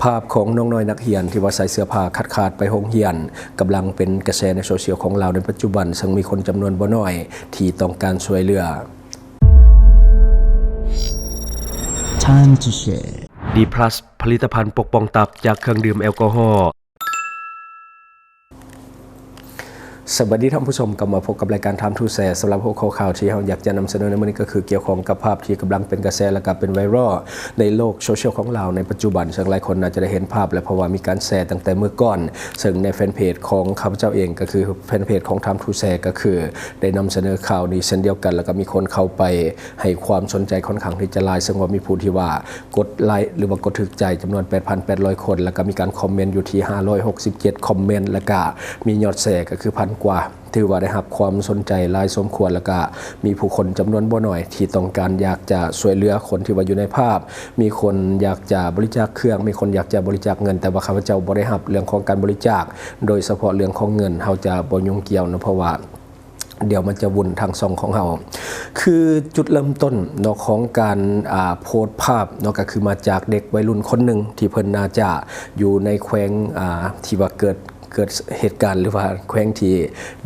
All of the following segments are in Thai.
ภาพของน้องน้อยนักเรียนที่ว่าใส่เสื้อผ้าขาดไปโรงเรียนกำลังเป็นกระแสในโซเชียลของเราในปัจจุบันซึ่งมีคนจำนวนบ่น้อยที่ต้องการช่วยเหลือ Time to share D+ ผลิตภัณฑ์ปกป้องตับจากเครื่องดื่มแอลกอฮอล์สวัสดีท่านผู้ชมกลับมาพบกับรายการ Time to Share สำหรับหัวข้อข่าวที่เราอยากจะนำเสนอในวันนี้ก็คือเกี่ยวข้องกับภาพที่กำลังเป็นกระแสและก็เป็นไวรัลในโลกโซเชียลของเราในปัจจุบันซึ่งหลายคนน่าจะได้เห็นภาพและเพราะว่ามีการแชร์ตั้งแต่เมื่อก่อนซึ่งในแฟนเพจของข้าพเจ้าเองก็คือแฟนเพจของ Time to Share ก็คือได้นำเสนอข่าวนี้เช่นเดียวกันแล้วก็มีคนเข้าไปให้ความสนใจค่อนข้างที่จะหลายซึ่งว่ามีผู้ที่ว่ากดไลค์หรือว่ากดถูกใจจำนวน 8,800 คนแล้วก็มีการคอมเมนต์อยู่ที่567คอมเมนต์แล้วก็มียอดแชร์ก็คือพันกว่าถือว่าได้รับความสนใจหลายสมควรแล้วก็มีผู้คนจำนวนบ่น้อยที่ต้องการอยากจะช่วยเหลือคนที่ว่าอยู่ในภาพมีคนอยากจะบริจาคเครื่องมีคนอยากจะบริจาคเงินแต่ว่าข้าพเจ้าบ่ได้รับเรื่องของการบริจาคโดยเฉพาะเรื่องของเงินเราจะบ่ยุ่งเกี่ยวนะเพราะว่าเดี๋ยวมันจะวุ่นทางซองของเราคือจุดเริ่มต้นเนาะของการโพสต์ภาพเนาะก็คือมาจากเด็กวัยรุ่นคนหนึ่งที่เพิ่นน่าจะอยู่ในแขวงที่ว่าเกิดเหตุการณ์หรือว่าแขวงที่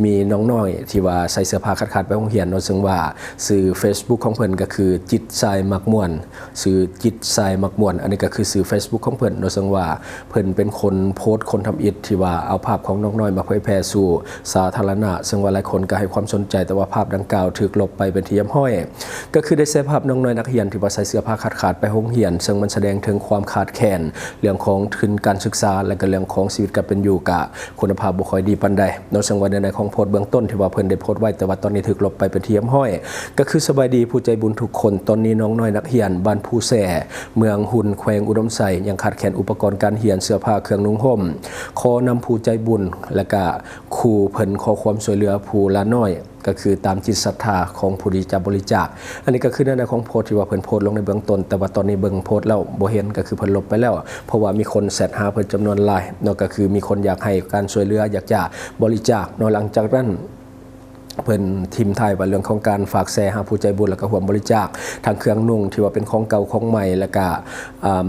มีน้องน้อยที่ว่าใส่เสื้อผ้าขาดไปโรงเรียนเนาะซึ่งว่าสื่อ Facebook ของเพิ่นก็คือจิตทรายมักม่วนสื่อจิตทรายมักม่วนอันนี้ก็คือสื่อ Facebook ของเพิ่นเนาะซึ่งว่าเพิ่นเป็นคนโพสต์คนทำอิฐที่ว่าเอาภาพของน้องน้อยมาเผยแพร่สู่สาธารณะซึ่งว่าหลายคนก็ให้ความสนใจแต่ว่าภาพดังกล่าวถูกลบไปเป็นที่ย่ำห้อยก็คือได้แชร์ภาพน้องน้อยนักเรียนที่ว่าใส่เสื้อผ้าขาดไปโรงเรียนซึ่งมันแสดงถึงความขาดแคลนเรื่องของทุนการศึกษาและก็เรื่องของชีวิตการเป็นอยู่กะคุณภาพบ่ค่อยดีปานใดเนาะซึ่งว่าในของโพสต์เบื้องต้นที่ว่าเพิ่นได้โพสต์ไว้แต่ว่าตอนนี้ถูกลบไปเป็นที่ย่ำห้อยก็คือสบายดีผู้ใจบุญทุกคนตอนนี้น้องน้อยนักเรียนบ้านผู้แส่เมืองหุ่นแขวงอุดมไซยังขาดแคลนอุปกรณ์การเรียนเสื้อผ้าเครื่องนุ่งห่มขอนำผู้ใจบุญและก็ครูเพิ่นขอความช่วยเหลือผู้ละน้อยก็คือตามจิตศรัทธาของผู้ที่จะบริจาคอันนี้ก็คือในของโพสต์ที่ว่าเพิ่นโพสต์ลงในเบื้องต้นแต่ว่าตอนนี้เบิ่งโพสต์แล้วบ่เห็นก็คือเพิ่นลบไปแล้วเพราะว่ามีคนแชทหาเพิ่นจำนวนหลายเนาะก็คือมีคนอยากให้การช่วยเหลืออยากจะบริจาคเนาะหลังจากนั้นเพิ่นทีมไทยว่าเรื่องของการฝากแชร์หาผู้ใจบุญแล้วก็ร่วมบริจาคทางเครื่องนุ่งที่ว่าเป็นของเก่าของใหม่แล้วก็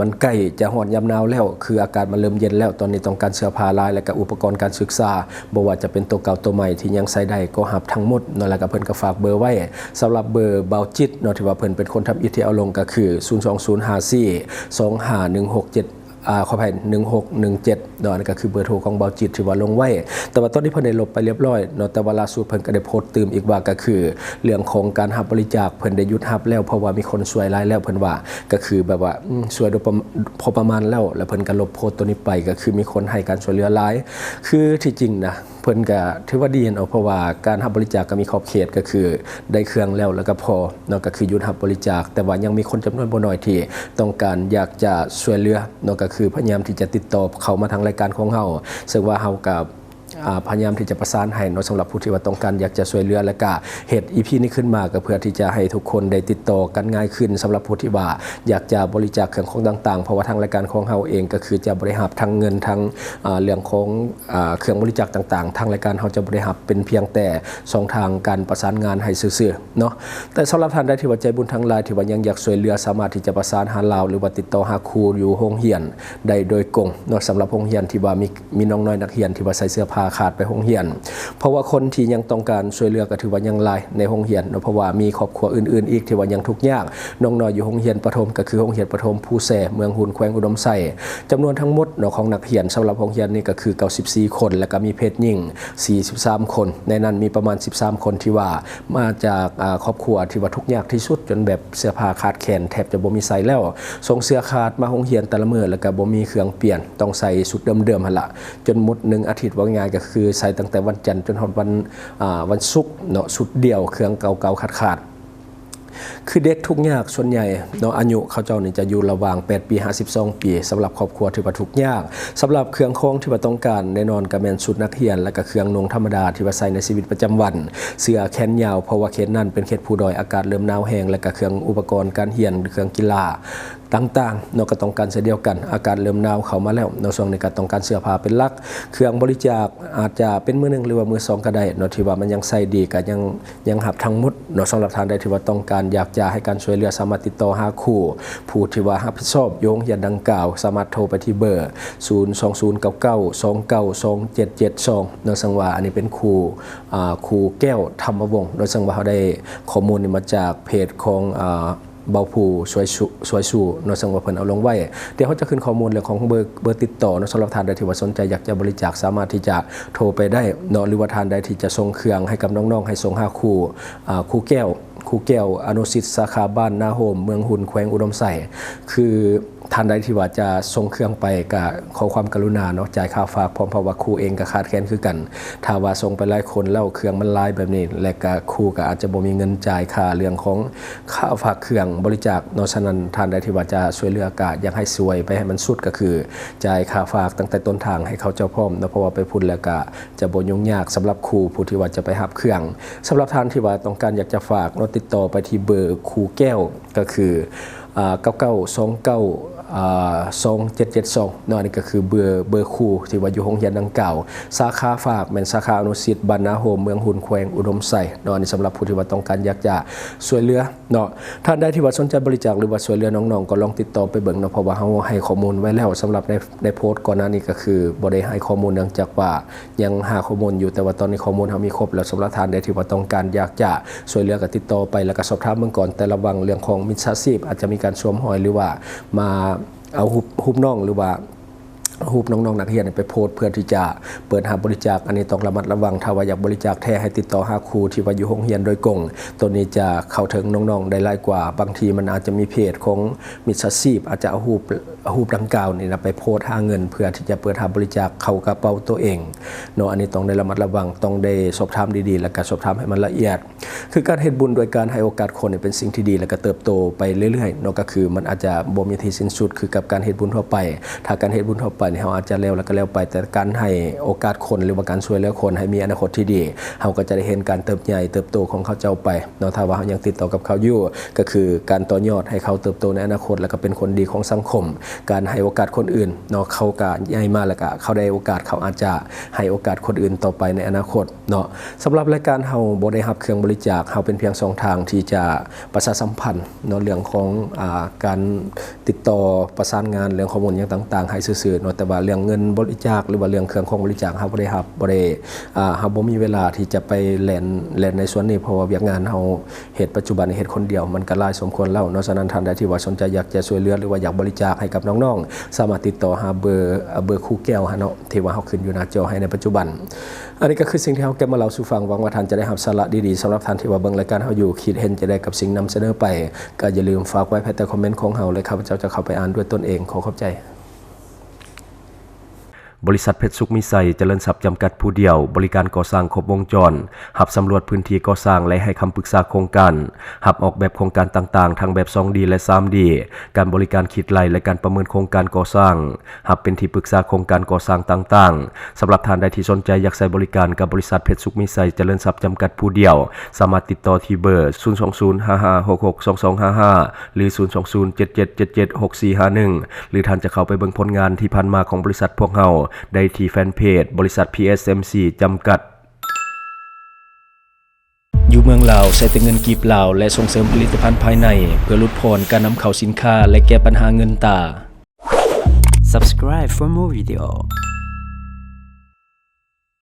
มันใกล้จะฮอดยามหนาวแล้วคืออากาศมันเริ่มเย็นแล้วตอนนี้ต้องการเสื้อผ้าลายและก็อุปกรณ์การศึกษาบ่ว่าจะเป็นตัวเก่าตัวใหม่ที่ยังใช้ได้ก็รับทั้งหมดเนาะแล้วก็เพิ่นก็ฝากเบอร์ไว้สำหรับเบอร์เบาจิตเนาะที่ว่าเพิ่นเป็นคนทำอิฐที่เอาลงก็คือ020542516ขออภัย1617เนาะนั่นก็คือเบอร์โทรของเบาจิตที่ว่าลงไว้แต่ว่าตอนนี้เพิ่นได้ลบไปเรียบร้อยเนาะแต่ว่าล่าสุดเพิ่นก็ได้โพสต์เติมอีกว่าก็คือเรื่องของการรับบริจาคเพิ่นได้หยุดรับแล้วเพราะว่ามีคนช่วยหลายแล้วเพิ่นว่าก็คือแบบว่าช่วยโดยพอประมาณแล้วเพิ่นก็ลบโพสต์ตัวนี้ไปก็คือมีคนให้การช่วยเหลือหลายคือที่จริงนะเพิ่นก็ถือว่าดีเนาะเพราะว่าการรับบริจาคก็มีขอบเขตก็คือได้เครื่องแล้วก็พอเนาะก็คือหยุดรับบริจาคแต่ว่ายังมีคนจำนวนบ่น้อยที่ต้องการอยากจะช่วยเหลือเนาะก็คือพยายามที่จะติดต่อเข้ามาทางรายการของเฮาซึ่งว่าเฮากับพยายามที่จะประสานให้เนาะสำหรับผู้ที่ว่าต้องการอยากจะช่วยเหลือและก็เหตุ EP นี้ขึ้นมาก็เพื่อที่จะให้ทุกคนได้ติดต่อกันง่ายขึ้นสำหรับผู้ที่ว่าอยากจะบริจาคเครื่องของต่างๆเพราะว่าทางรายการของเฮาเองก็คือจะบริหารทั้งเงินทั้งเรื่องของเครื่องบริจาคต่างๆทางรายการเฮาจะบริหารเป็นเพียงแต่ช่องทางการประสานงานให้ซื่อๆเนาะแต่สำหรับท่านใดที่ว่าใจบุญทั้งหลายที่ว่ายังอยากช่วยเหลือสามารถที่จะประสานหาเราหรือว่าติดต่อหาครูอยู่โรงเรียนได้โดยตรงเนาะสำหรับโรงเรียนที่ว่ามีน้องน้อยนักเรียนที่ว่าใส่เสื้อผ้าขาดไปโรงเรียนเพราะว่าคนที่ยังต้องการช่วยเหลือก็ถือว่ายังหลายในโรงเรียนเนาะเพราะว่ามีครอบครัวอื่นๆอีกที่ว่ายังทุกข์ยากน้องน้อยอยู่โรงเรียนประถมก็คือโรงเรียนประถมผู้แส่เมืองหุ่นแขวงอุดมไซจำนวนทั้งหมดเนาะของนักเรียนสำหรับโรงเรียนนี่ก็คือ94คนแล้วก็มีเพศหญิง43คนในนั้นมีประมาณ13คนที่ว่ามาจากครอบครัวที่ว่าทุกข์ยากที่สุดจนแบบเสื้อผ้าขาดแคลนแทบจะบ่มีใส่แล้วส่งเสื้อขาดมาโรงเรียนแต่ละมื้อแล้วก็บ่มีเครื่องเปลี่ยนต้องใส่ชุดเดิมๆหั่นล่ะจนหมด1อาทิตย์ว่าง่ายก็คือใส่ตั้งแต่วันจันทร์จนถึงวันศุกร์เนาะชุดเดียวเครื่องเก่าๆขาดคือเด็กทุกยากส่วนใหญ่เนาะอายุเขาเจ้านี่จะอยู่ระหว่าง8ปี52ปีสำหรับครอบครัวที่ว่าทุกยากสำหรับเครื่องของที่ว่าต้องการแน่นอนก็แม่นชุดนักเรียนและก็เครื่องนุ่งธรรมดาที่ว่าใส่ในชีวิตประจำวันเสื้อแขนยาวเพราะว่าเขตนั้นเป็นเขตผู้ดอยอากาศเริ่มหนาวแห้งและก็เครื่องอุปกรณ์การเรียนเครื่องกีฬา ต่างๆเนาะก็ต้องการเช่นเดียวกันอากาศเริ่มหนาวเข้ามาแล้วเนาะช่วงนี้ก็ต้องการเสื้อผ้าเป็นหลักเครื่องบริจาคอาจจะเป็นมื้อนึงหรือว่ามื้อสองก็ได้เนาะที่ว่ามันยังใส่ดีก็ยังหับทั้งหมดเนาะสำหรับท่านใดที่ว่าต้องการอยากจะให้การช่วยเหลือสามารถติดต่อหาครูผู้ที่ว่ารับผิดชอบโยงยันดังกล่าวสามารถโทรไปที่เบอร์02099292772เนาะสังว่าอันนี้เป็นครูแก้วธรรมวงศ์โดยสังว่าเขาได้ข้อมูลนี้มาจากเพจของเบาผู้สวยชูเนาะสังว่าเพิ่นเอาลงไว้เดี๋ยวเขาจะขึ้นข้อมูลเรื่องของเบอร์ติดต่อเนาะสำหรับท่านใดที่ว่าสนใจอยากจะบริจาคสามารถที่จะโทรไปได้เนาะหรือว่าท่านใดที่จะส่งเครื่องให้กับน้องๆให้ส่งหาครูแก้วอนุสิทธิ์สาขาบ้านนาโฮมเมืองหุ่นแขวงอุดมไสคือท่านใดที่ว่าจะส่งเครื่องไปก็ขอความกรุณาเนาะจ่ายค่าฝากพร้อมเพราะว่าครูเองก็ขาดแคลนคือกันถ้าว่าส่งไปหลายคนแล้วเครื่องมันหลายแบบนี้และก็ครูก็อาจจะบ่มีเงินจ่ายค่าเรื่องของค่าฝากเครื่องบริจาคเนาะฉะนั้นท่านใดที่ว่าจะช่วยเหลือก็อยากให้สวยไปให้มันสุดก็คือจ่ายค่าฝากตั้งแต่ต้นทางให้เขาเจ้าพร้อมเนาะเพราะว่าไปพุ่นแล้วก็จะบ่ยุ่งยากสำหรับครูผู้ที่ว่าจะไปรับเครื่องสำหรับท่านที่ว่าต้องการอยากจะฝากเนาะติดต่อไปที่เบอร์ครูแก้วก็คือ99292772เนาะนี่ก็คือเบอร์ครูที่ว่าอยู่โรงเรียนดังกล่าวสาขาฝากแม่นสาขาอนุสิทธิ์บ้านนาโฮมเมืองหุ่นแขวงอุดมไสเนาะนี่สำหรับผู้ที่ว่าต้องการอยากจะช่วยเหลือเนาะท่านใดที่ว่าสนใจบริจาคหรือว่าช่วยเหลือน้องๆก็ลองติดต่อไปเบิ่งเนาะเพราะว่าเฮาให้ข้อมูลไว้แล้วสำหรับในโพสต์ก่อนหน้านี้ก็คือบ่ได้ให้ข้อมูลเนื่องจากว่ายังหาข้อมูลอยู่แต่ว่าตอนนี้ข้อมูลเฮามีครบแล้วสำหรับท่านใดที่ว่าต้องการอยากจะช่วยเหลือก็ติดต่อไปแล้วก็สอบถามเบิ่งก่อนแต่ระวังเรื่องของมิจฉาชีพอาจจะมีการสวมรอยหรือว่ามาเอาหุบน้องหรือว่าฮูบน้องๆนักเรียนไปโพสต์เพื่อที่จะเปิดหาบริจาคอันนี้ต้องระมัดระวังถ้าว่าอยากบริจาคแท้ให้ติดต่อหาครูที่ว่าอยู่โรงเรียนโดยกงตัวนี้จะเข้าถึงน้องๆได้หลายกว่าบางทีมันอาจจะมีเพจของมิจฉาชีพอาจจะเอาฮูบดังกล่าวนี่นะไปโพสต์หาเงินเพื่อที่จะเปิดหาบริจาคเข้ากระเป๋าตัวเองเนาะอันนี้ต้องได้ระมัดระวังต้องได้สอบถามดีๆแล้วก็สอบถามให้มันละเอียดคือการเฮ็ดบุญโดยการให้โอกาสคนเป็นสิ่งที่ดีแล้วก็เติบโตไปเรื่อยๆเนาะก็คือมันอาจจะบ่มีที่สิ้นสุดคือกับการเฮ็ดบุญทั่วไปถ้าการเฮ็ดบุญทั่วไปนี่เฮาอาจจะแล้วก็แล้วไปแต่การให้โอกาสคนหรือว่าการช่วยเหลือคนให้มีอนาคตที่ดีเราก็จะได้เห็นการเติบโตของเขาเจ้าไปเนาะถ้าว่าเรายังติดต่อกับเขาอยู่ก็คือการต่อยอดให้เขาเติบโตในอนาคตแล้วก็เป็นคนดีของสังคมการให้โอกาสคนอื่นเนาะเขาก็ใหญ่มากแล้วก็เขาได้โอกาสเขาอาจจะให้โอกาสคนอื่นต่อไปในอนาคตเนาะสำหรับรายการเราบ่ได้รับเครื่องบริจาคเราเป็นเพียงช่องทางที่จะประชาสัมพันธ์เนาะเรื่องของการติดต่อประสานงานเรื่องข้อมูลอย่างต่างๆให้ซื่อๆเนาะแต่ว่าเรื่องเงินบริจาคหรือว่าเรื่องเครื่องของบริจาคเฮาบ่ได้รับเฮาบ่มีเวลาที่จะไปแล่นในส่วนนี้เพราะว่าเวียกงานเฮาเฮ็ดปัจจุบันเฮ็ดคนเดียวมันก็หลายสมควรแล้วเนาะฉะนั้นท่านใดที่ว่าสนใจอยากจะช่วยเหลือหรือว่าอยากบริจาคให้กับน้องๆสามารถติดต่อหาเบอร์ครูแก้วเนาะที่ว่าเฮาขึ้นอยู่หน้าจอให้ในปัจจุบันอันนี้ก็คือสิ่งที่เฮาเก็บมาเล่าสู่ฟังหวังว่าท่านจะได้รับสาระดีๆสำหรับท่านที่ว่าเบิ่งรายการเฮาอยู่คิดเห็นจะได้กับสิ่งนำเสนอไปก็อย่าลืมฝากไว้ภายใต้คอมเมนต์ของเฮาและข้าพเจ้าจะเข้าไปอ่านด้วยตนเองขอขอบใจบริษัทเพชรสุขมิไซเจริญทรัพย์จำกัดผู้เดียวบริการก่อสร้างครบวงจรหับสำรวจพื้นที่ก่อสร้างและให้คำปรึกษาโครงการหับออกแบบโครงการต่างๆทั้งแบบ 2D และ 3D การบริการคิดไล่และการประเมินโครงการก่อสร้างหับเป็นที่ปรึกษาโครงการก่อสร้างต่างๆสำหรับท่านใดที่สนใจอยากใช้บริการกับบริษัทเพชรสุขมิไซเจริญทรัพย์จำกัดผู้เดียวสามารถติดต่อที่เบอร์02055662255หรือ02077776451หรือท่านจะเข้าไปเบิ่งผลงานที่ผ่านมาของบริษัทพวกเราได้ที่แฟนเพจบริษัท PSMC จำกัดอยู่เมืองลาวใช้แต่เงินกีบลาวและส่งเสริมผลิตภัณฑ์ภายในเพื่อลดผ่อนการนำเข้าสินค้าและแก้ปัญหาเงินตา Subscribe for more video.